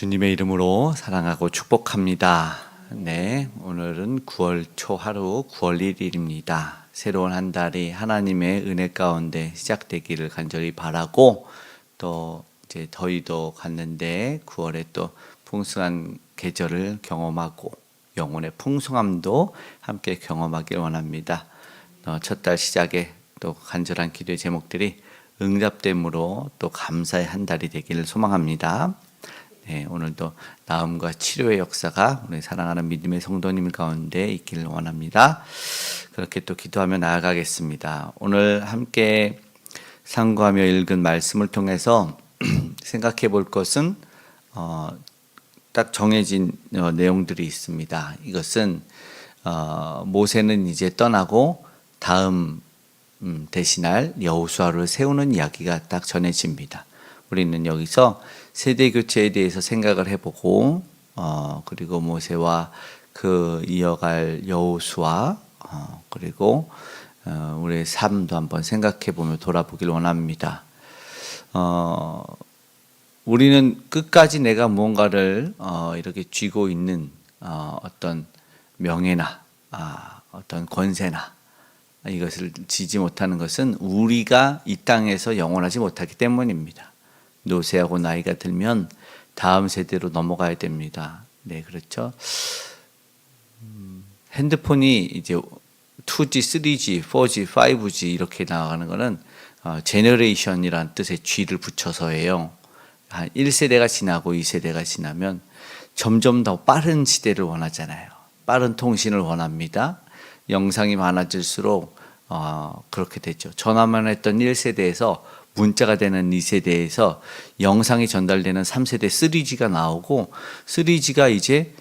주님의 이름으로 사랑하고 축복합니다. 네, 오늘은 9월 초 하루 9월 1일입니다. 새로운 한 달이 하나님의 은혜 가운데 시작되기를 간절히 바라고, 또 이제 더위도 갔는데 9월에 또 풍성한 계절을 경험하고 영혼의 풍성함도 함께 경험하길 원합니다. 첫 달 시작에 또 간절한 기도의 제목들이 응답됨으로 또 감사의 한 달이 되기를 소망합니다. 네, 오늘도 나음과 치료의 역사가 우리 사랑하는 믿음의 성도님 가운데 있기를 원합니다. 그렇게 또 기도하며 나아가겠습니다. 오늘 함께 상고하며 읽은 말씀을 통해서 생각해 볼 것은 딱 정해진 내용들이 있습니다. 이것은 모세는 이제 떠나고 다음 대신할 여호수아를 세우는 이야기가 딱 전해집니다. 우리는 여기서 세대 교체에 대해서 생각을 해보고, 그리고 모세와 그 이어갈 여호수아, 그리고 우리의 삶도 한번 생각해보며 돌아보길 원합니다. 우리는 끝까지 내가 무언가를 이렇게 쥐고 있는 어떤 명예나 어떤 권세나 이것을 지지 못하는 것은 우리가 이 땅에서 영원하지 못하기 때문입니다. 노쇠하고 나이가 들면 다음 세대로 넘어가야 됩니다. 네, 그렇죠. 핸드폰이 이제 2G, 3G, 4G, 5G 이렇게 나가는 거는 제너레이션이라는 뜻의 G를 붙여서예요. 한 1세대가 지나고 2세대가 지나면 점점 더 빠른 시대를 원하잖아요. 빠른 통신을 원합니다. 영상이 많아질수록 그렇게 됐죠. 전화만 했던 1세대에서 문자가 되는 2세대에서 영상이 전달되는 3세대 3G가 나오고, 3G가 이제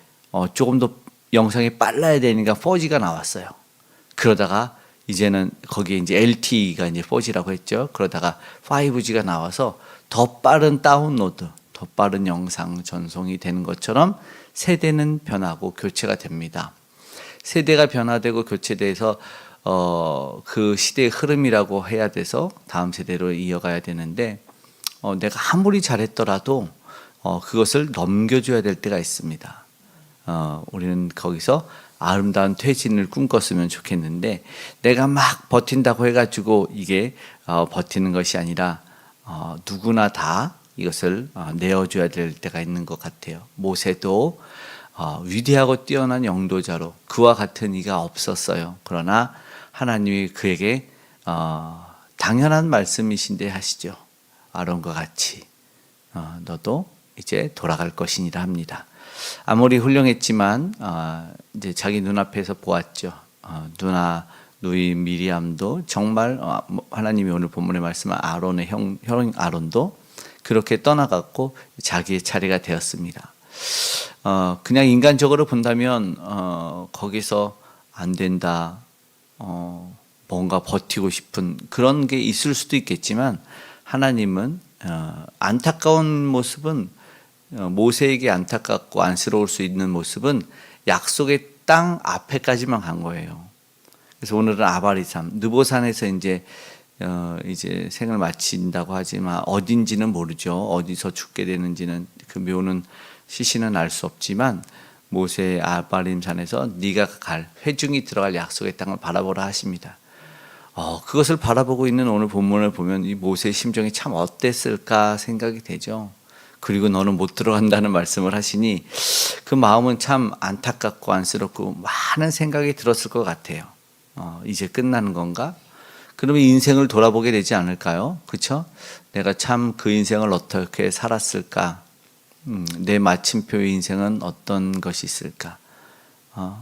조금 더 영상이 빨라야 되니까 4G가 나왔어요. 그러다가 이제는 거기에 이제 LTE가 이제 4G라고 했죠. 그러다가 5G가 나와서 더 빠른 다운로드, 더 빠른 영상 전송이 되는 것처럼 세대는 변하고 교체가 됩니다. 세대가 변화되고 교체돼서 그 시대의 흐름이라고 해야 돼서 다음 세대로 이어가야 되는데, 내가 아무리 잘했더라도 그것을 넘겨줘야 될 때가 있습니다. 우리는 거기서 아름다운 퇴진을 꿈꿨으면 좋겠는데, 내가 막 버틴다고 해가지고 이게 버티는 것이 아니라 누구나 다 이것을 내어줘야 될 때가 있는 것 같아요. 모세도 위대하고 뛰어난 영도자로 그와 같은 이가 없었어요. 그러나 하나님이 그에게 당연한 말씀이신데 하시죠. 아론과 같이 너도 이제 돌아갈 것이니라 합니다. 아무리 훌륭했지만 이제 자기 눈앞에서 보았죠. 누이 미리암도 정말 하나님이 오늘 본문에 말씀한 아론의 형 아론도 그렇게 떠나갔고 자기의 차례가 되었습니다. 그냥 인간적으로 본다면 거기서 안 된다, 뭔가 버티고 싶은 그런 게 있을 수도 있겠지만, 하나님은 안타까운 모습은, 모세에게 안타깝고 안쓰러울 수 있는 모습은 약속의 땅 앞에까지만 간 거예요. 그래서 오늘은 아바리산 느보산에서 이제 생을 마친다고 하지만 어딘지는 모르죠. 어디서 죽게 되는지는 그 묘는 시신은 알 수 없지만, 모세의 아바림산에서 네가 갈 회중이 들어갈 약속의 땅을 바라보라 하십니다. 그것을 바라보고 있는 오늘 본문을 보면 이 모세의 심정이 참 어땠을까 생각이 되죠. 그리고 너는 못 들어간다는 말씀을 하시니 그 마음은 참 안타깝고 안쓰럽고 많은 생각이 들었을 것 같아요. 이제 끝나는 건가? 그러면 인생을 돌아보게 되지 않을까요? 그렇죠? 내가 참 그 인생을 어떻게 살았을까? 내 마침표의 인생은 어떤 것이 있을까?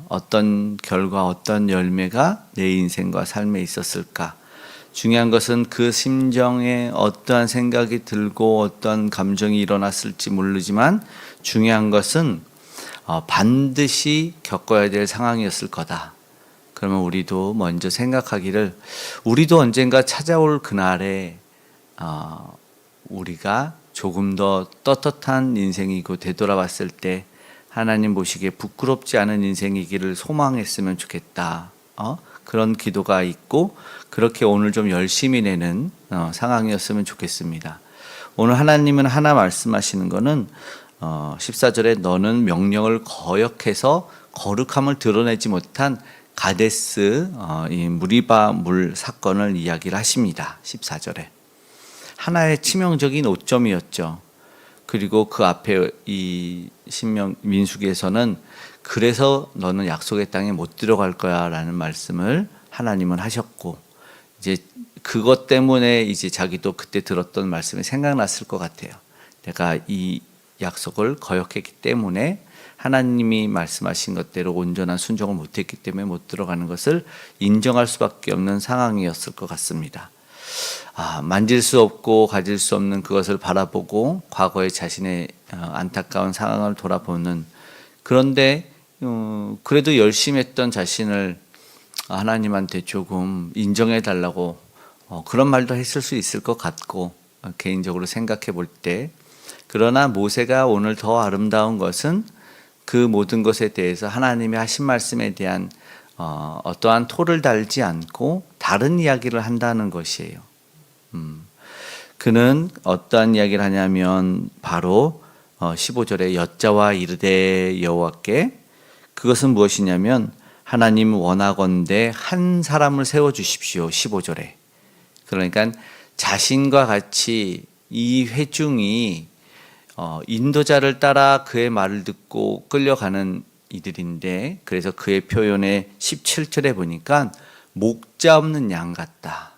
어떤 결과, 어떤 열매가 내 인생과 삶에 있었을까? 중요한 것은 그 심정에 어떠한 생각이 들고 어떤 감정이 일어났을지 모르지만, 중요한 것은 반드시 겪어야 될 상황이었을 거다. 그러면 우리도 먼저 생각하기를, 우리도 언젠가 찾아올 그날에 우리가 조금 더 떳떳한 인생이고 되돌아봤을 때 하나님 보시기에 부끄럽지 않은 인생이기를 소망했으면 좋겠다. 그런 기도가 있고, 그렇게 오늘 좀 열심히 내는 상황이었으면 좋겠습니다. 오늘 하나님은 하나 말씀하시는 거는 14절에 너는 명령을 거역해서 거룩함을 드러내지 못한 가데스 이 무리바 물 사건을 이야기를 하십니다. 14절에 하나의 치명적인 오점이었죠. 그리고 그 앞에 이 민수기에서는 그래서 너는 약속의 땅에 못 들어갈 거야라는 말씀을 하나님은 하셨고, 이제 그것 때문에 이제 자기도 그때 들었던 말씀이 생각났을 것 같아요. 내가 이 약속을 거역했기 때문에 하나님이 말씀하신 것대로 온전한 순종을 못했기 때문에 못 들어가는 것을 인정할 수밖에 없는 상황이었을 것 같습니다. 만질 수 없고 가질 수 없는 그것을 바라보고 과거의 자신의 안타까운 상황을 돌아보는, 그런데 그래도 열심히 했던 자신을 하나님한테 조금 인정해 달라고 그런 말도 했을 수 있을 것 같고, 개인적으로 생각해 볼 때, 그러나 모세가 오늘 더 아름다운 것은 그 모든 것에 대해서 하나님이 하신 말씀에 대한 어떠한 토를 달지 않고 다른 이야기를 한다는 것이에요. 그는 어떠한 이야기를 하냐면 바로 15절에 여자와 이르되 여호와께, 그것은 무엇이냐면 하나님 원하건대 한 사람을 세워주십시오. 15절에. 그러니까 자신과 같이 이 회중이 인도자를 따라 그의 말을 듣고 끌려가는 이들인데, 그래서 그의 표현에 17절에 보니까 목자 없는 양 같다.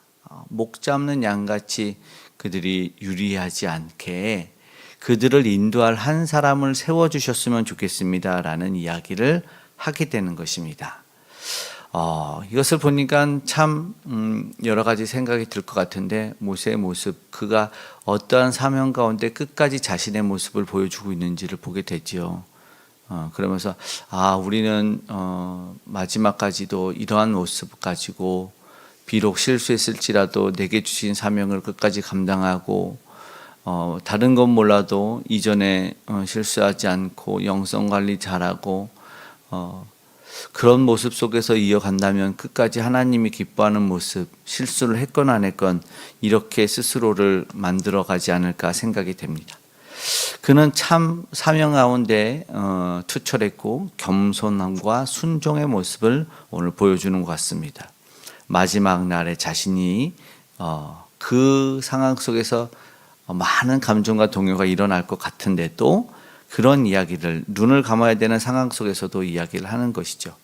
목자 없는 양같이 그들이 유리하지 않게 그들을 인도할 한 사람을 세워주셨으면 좋겠습니다 라는 이야기를 하게 되는 것입니다. 이것을 보니까 참 여러 가지 생각이 들 것 같은데, 모세의 모습, 그가 어떠한 사명 가운데 끝까지 자신의 모습을 보여주고 있는지를 보게 되지요. 그러면서 우리는 마지막까지도 이러한 모습 가지고 비록 실수했을지라도 내게 주신 사명을 끝까지 감당하고 다른 건 몰라도 이전에 실수하지 않고 영성관리 잘하고 그런 모습 속에서 이어간다면 끝까지 하나님이 기뻐하는 모습, 실수를 했건 안 했건 이렇게 스스로를 만들어가지 않을까 생각이 됩니다. 그는 참 사명 가운데 투철했고 겸손함과 순종의 모습을 오늘 보여주는 것 같습니다. 마지막 날에 자신이 그 상황 속에서 많은 감정과 동요가 일어날 것 같은데도 그런 이야기를 눈을 감아야 되는 상황 속에서도 이야기를 하는 것이죠.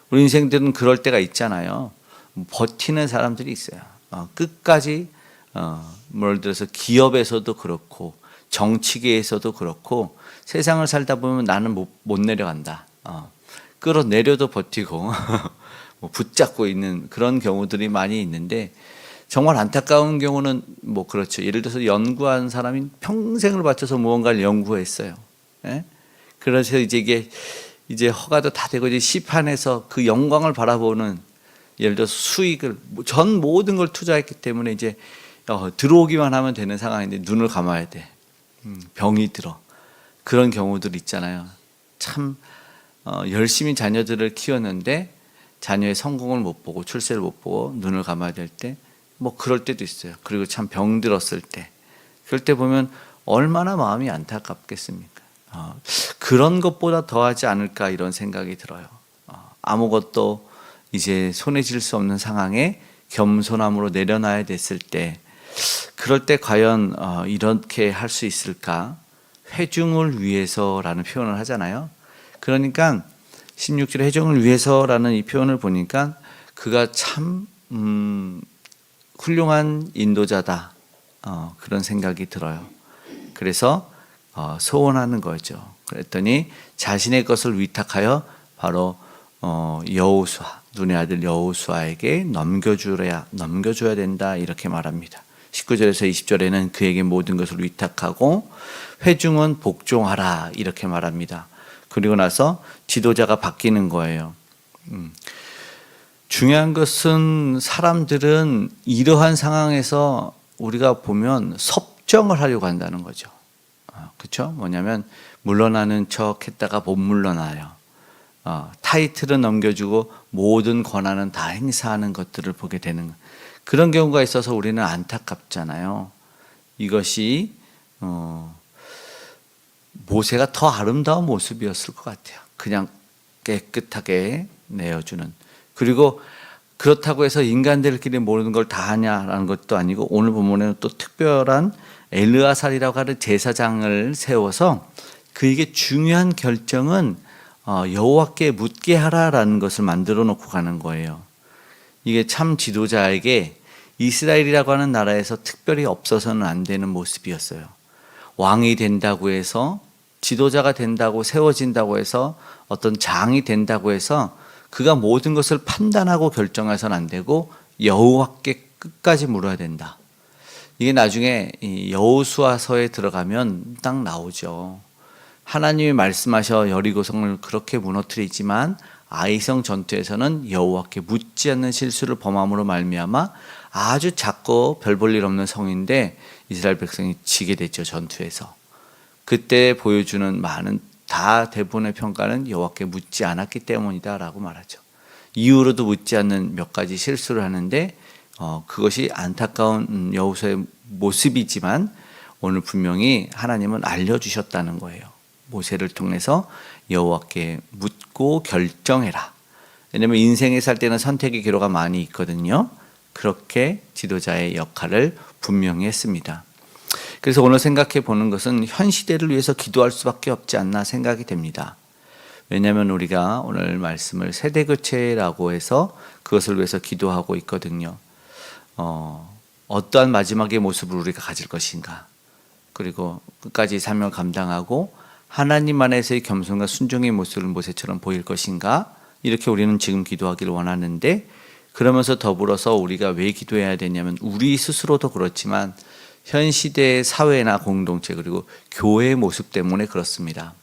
우리 인생들은 그럴 때가 있잖아요. 버티는 사람들이 있어요. 끝까지 예를 들어서 기업에서도 그렇고 정치계에서도 그렇고 세상을 살다 보면 나는 못 내려간다. 끌어내려도 버티고 붙잡고 있는 그런 경우들이 많이 있는데, 정말 안타까운 경우는 그렇죠. 예를 들어서 연구한 사람이 평생을 바쳐서 무언가를 연구했어요. 그래서 이게 허가도 다 되고 이제 시판에서 그 영광을 바라보는, 예를 들어서 수익을 전 모든 걸 투자했기 때문에 이제 들어오기만 하면 되는 상황인데 눈을 감아야 돼. 병이 들어. 그런 경우들 있잖아요. 참 열심히 자녀들을 키웠는데 자녀의 성공을 못 보고 출세를 못 보고 눈을 감아야 될 때 그럴 때도 있어요. 그리고 참 병 들었을 때, 그럴 때 보면 얼마나 마음이 안타깝겠습니까? 그런 것보다 더하지 않을까 이런 생각이 들어요. 아무것도 이제 손에 쥘 수 없는 상황에 겸손함으로 내려놔야 됐을 때, 그럴 때 과연 이렇게 할 수 있을까? 회중을 위해서라는 표현을 하잖아요. 그러니까 16절에 회중을 위해서라는 이 표현을 보니까 그가 참 훌륭한 인도자다, 그런 생각이 들어요. 그래서 소원하는 거죠. 그랬더니 자신의 것을 위탁하여 바로 여호수아, 눈의 아들 여호수아에게 넘겨줘야 된다 이렇게 말합니다. 19절에서 20절에는 그에게 모든 것을 위탁하고 회중은 복종하라 이렇게 말합니다. 그리고 나서 지도자가 바뀌는 거예요. 중요한 것은 사람들은 이러한 상황에서 우리가 보면 섭정을 하려고 한다는 거죠. 그렇죠? 뭐냐면 물러나는 척 했다가 못 물러나요. 타이틀은 넘겨주고 모든 권한은 다 행사하는 것들을 보게 되는 그런 경우가 있어서 우리는 안타깝잖아요. 이것이 모세가 더 아름다운 모습이었을 것 같아요. 그냥 깨끗하게 내어주는. 그리고 그렇다고 해서 인간들끼리 모르는 걸 다 하냐라는 것도 아니고, 오늘 본문에는 또 특별한 엘르아살이라고 하는 제사장을 세워서 그에게 중요한 결정은 여호와께 묻게 하라라는 것을 만들어 놓고 가는 거예요. 이게 참 지도자에게 이스라엘이라고 하는 나라에서 특별히 없어서는 안 되는 모습이었어요. 왕이 된다고 해서, 지도자가 된다고 세워진다고 해서, 어떤 장이 된다고 해서 그가 모든 것을 판단하고 결정해서는 안 되고 여호와께 끝까지 물어야 된다. 이게 나중에 여호수아서에 들어가면 딱 나오죠. 하나님이 말씀하셔 여리고성을 그렇게 무너뜨리지만 아이성 전투에서는 여호와께 묻지 않는 실수를 범함으로 말미암아 아주 작고 별 볼 일 없는 성인데 이스라엘 백성이 지게 됐죠. 전투에서. 그때 보여주는 많은 대부분의 평가는 여호와께 묻지 않았기 때문이다라고 말하죠. 이후로도 묻지 않는 몇 가지 실수를 하는데 그것이 안타까운 여호수아의 모습이지만 오늘 분명히 하나님은 알려주셨다는 거예요. 모세를 통해서 여호와께 묻고 결정해라. 왜냐하면 인생에 살 때는 선택의 기로가 많이 있거든요. 그렇게 지도자의 역할을 분명히 했습니다. 그래서 오늘 생각해 보는 것은 현 시대를 위해서 기도할 수밖에 없지 않나 생각이 됩니다. 왜냐하면 우리가 오늘 말씀을 세대교체라고 해서 그것을 위해서 기도하고 있거든요. 어떠한 마지막의 모습을 우리가 가질 것인가, 그리고 끝까지 사명을 감당하고 하나님 안에서의 겸손과 순종의 모습을 모세처럼 보일 것인가, 이렇게 우리는 지금 기도하기를 원하는데, 그러면서 더불어서 우리가 왜 기도해야 되냐면 우리 스스로도 그렇지만 현 시대의 사회나 공동체 그리고 교회의 모습 때문에 그렇습니다.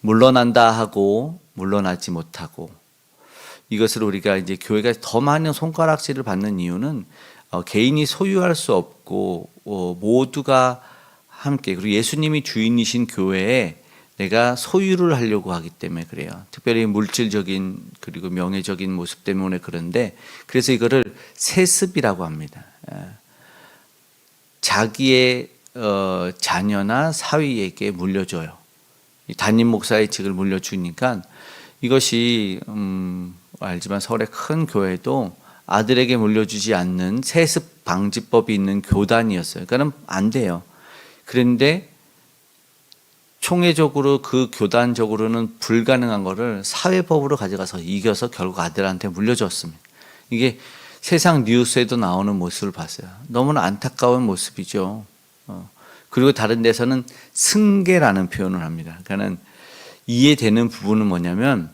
물러난다 하고 물러나지 못하고, 이것을 우리가 이제 교회가 더 많은 손가락질을 받는 이유는 개인이 소유할 수 없고 모두가 함께, 그리고 예수님이 주인이신 교회에 내가 소유를 하려고 하기 때문에 그래요. 특별히 물질적인 그리고 명예적인 모습 때문에 그런데, 그래서 이거를 세습이라고 합니다. 자기의 자녀나 사위에게 물려줘요. 담임 목사의 직을 물려주니까, 이것이 알지만 서울의 큰 교회도 아들에게 물려주지 않는 세습 방지법이 있는 교단이었어요. 그러니까 안 돼요. 그런데 총회적으로 그 교단적으로는 불가능한 거를 사회법으로 가져가서 이겨서 결국 아들한테 물려줬습니다. 이게 세상 뉴스에도 나오는 모습을 봤어요. 너무나 안타까운 모습이죠. 그리고 다른 데서는 승계라는 표현을 합니다. 그러니까 이해되는 부분은 뭐냐면,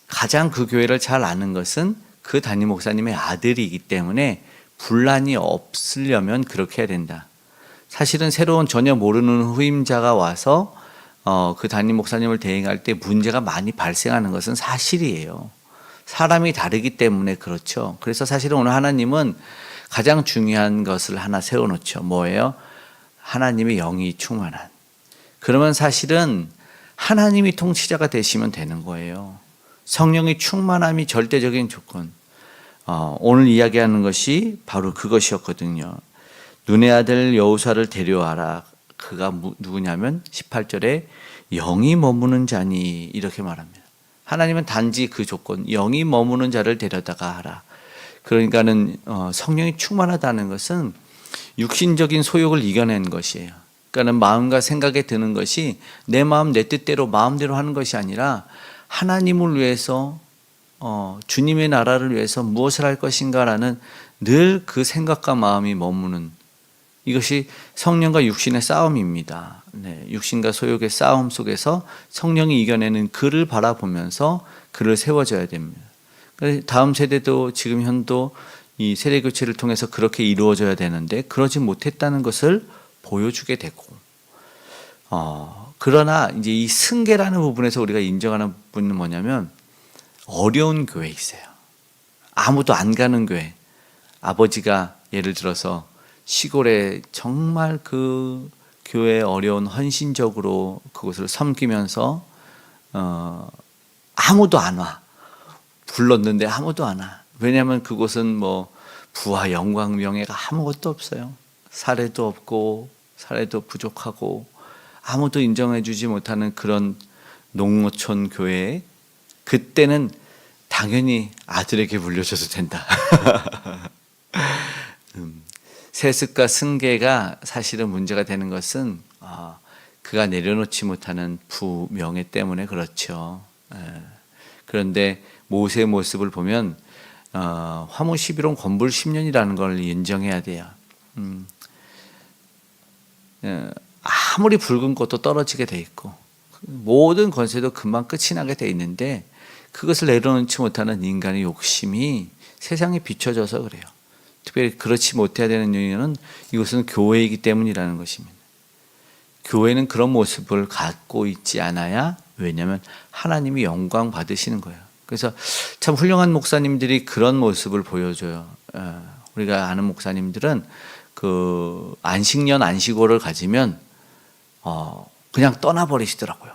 가장 그 교회를 잘 아는 것은 그 담임 목사님의 아들이기 때문에 분란이 없으려면 그렇게 해야 된다. 사실은 새로운 전혀 모르는 후임자가 와서 그 담임 목사님을 대행할 때 문제가 많이 발생하는 것은 사실이에요. 사람이 다르기 때문에 그렇죠. 그래서 사실은 오늘 하나님은 가장 중요한 것을 하나 세워놓죠. 뭐예요? 하나님의 영이 충만한. 그러면 사실은 하나님이 통치자가 되시면 되는 거예요. 성령의 충만함이 절대적인 조건. 오늘 이야기하는 것이 바로 그것이었거든요. 눈의 아들 여호수아를 데려와라. 그가 누구냐면 18절에 영이 머무는 자니, 이렇게 말합니다. 하나님은 단지 그 조건, 영이 머무는 자를 데려다가 하라. 그러니까는 성령이 충만하다는 것은 육신적인 소욕을 이겨낸 것이에요. 그러니까는 마음과 생각에 드는 것이 내 마음 내 뜻대로 마음대로 하는 것이 아니라 하나님을 위해서 주님의 나라를 위해서 무엇을 할 것인가라는 늘 그 생각과 마음이 머무는, 이것이 성령과 육신의 싸움입니다. 네, 육신과 소욕의 싸움 속에서 성령이 이겨내는 그를 바라보면서 그를 세워줘야 됩니다. 다음 세대도 지금 현도 이 세대 교체를 통해서 그렇게 이루어져야 되는데 그러지 못했다는 것을 보여주게 되고, 그러나 이제 이 승계라는 부분에서 우리가 인정하는 부분은 뭐냐면, 어려운 교회 있어요. 아무도 안 가는 교회. 아버지가 예를 들어서 시골에 정말 그 교회 어려운 헌신적으로 그것을 섬기면서 아무도 안 와. 불렀는데 아무도 안 와. 왜냐하면 그곳은 뭐 부와 영광 명예가 아무것도 없어요. 사례도 없고 사례도 부족하고 아무도 인정해주지 못하는 그런 농어촌 교회에 그때는 당연히 아들에게 물려줘도 된다. 세습과 승계가 사실은 문제가 되는 것은 그가 내려놓지 못하는 부명예 때문에 그렇죠. 그런데 모세의 모습을 보면 화무 11원 권불 10년이라는 걸 인정해야 돼요. 아무리 붉은 꽃도 떨어지게 돼 있고 모든 권세도 금방 끝이 나게 돼 있는데 그것을 내려놓지 못하는 인간의 욕심이 세상에 비춰져서 그래요. 특별히 그렇지 못해야 되는 이유는 이것은 교회이기 때문이라는 것입니다. 교회는 그런 모습을 갖고 있지 않아야, 왜냐하면 하나님이 영광 받으시는 거예요. 그래서 참 훌륭한 목사님들이 그런 모습을 보여줘요. 우리가 아는 목사님들은 그 안식년 안식월을 가지면 그냥 떠나버리시더라고요.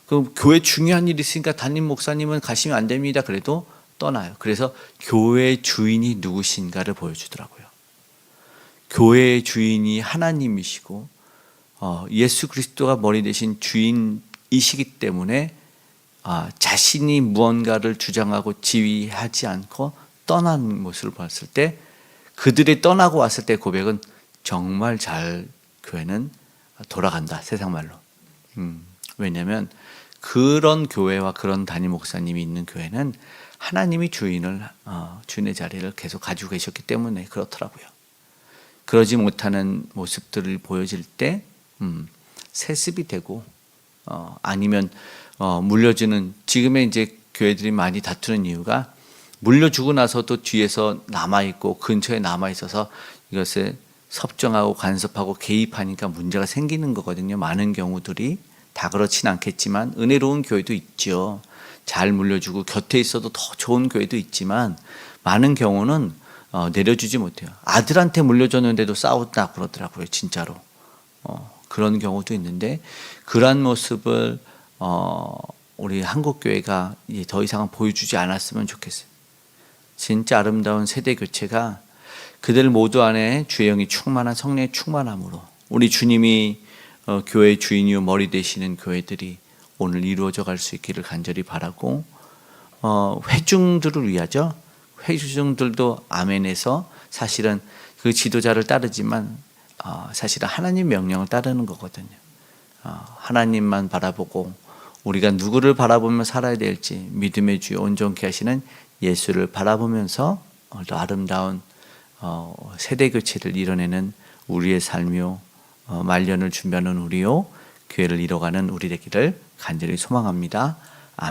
그 교회 중요한 일이 있으니까 담임 목사님은 가시면 안 됩니다. 그래도 떠나요. 그래서 교회의 주인이 누구신가를 보여주더라고요. 교회의 주인이 하나님이시고 예수 그리스도가 머리 대신 주인이시기 때문에 자신이 무언가를 주장하고 지휘하지 않고 떠난 모습을 봤을 때, 그들이 떠나고 왔을 때 고백은 정말 잘 교회는 돌아간다, 세상 말로. 왜냐하면 그런 교회와 그런 담임 목사님이 있는 교회는 하나님이 주인의 자리를 계속 가지고 계셨기 때문에 그렇더라고요. 그러지 못하는 모습들을 보여질 때 세습이 되고 아니면 물려주는, 지금의 이제 교회들이 많이 다투는 이유가 물려주고 나서도 뒤에서 남아있고 근처에 남아있어서 이것을 섭정하고 간섭하고 개입하니까 문제가 생기는 거거든요. 많은 경우들이 다 그렇진 않겠지만 은혜로운 교회도 있죠. 잘 물려주고 곁에 있어도 더 좋은 교회도 있지만 많은 경우는 내려주지 못해요. 아들한테 물려줬는데도 싸웠다 그러더라고요. 진짜로. 그런 경우도 있는데 그러한 모습을 우리 한국교회가 더 이상은 보여주지 않았으면 좋겠어요. 진짜 아름다운 세대 교체가 그들 모두 안에 주의 영이 충만한 성령의 충만함으로 우리 주님이 교회의 주인이요 머리 되시는 교회들이 오늘 이루어져 갈 수 있기를 간절히 바라고, 회중들을 위하죠. 회중들도 아멘에서 사실은 그 지도자를 따르지만 사실은 하나님 명령을 따르는 거거든요. 하나님만 바라보고 우리가 누구를 바라보며 살아야 될지 믿음의 주여 온전케 하시는 예수를 바라보면서 아름다운 세대 교체를 이뤄내는 우리의 삶이요 말년을 준비하는 우리요 교회를 이뤄가는 우리 되기를 간절히 소망합니다.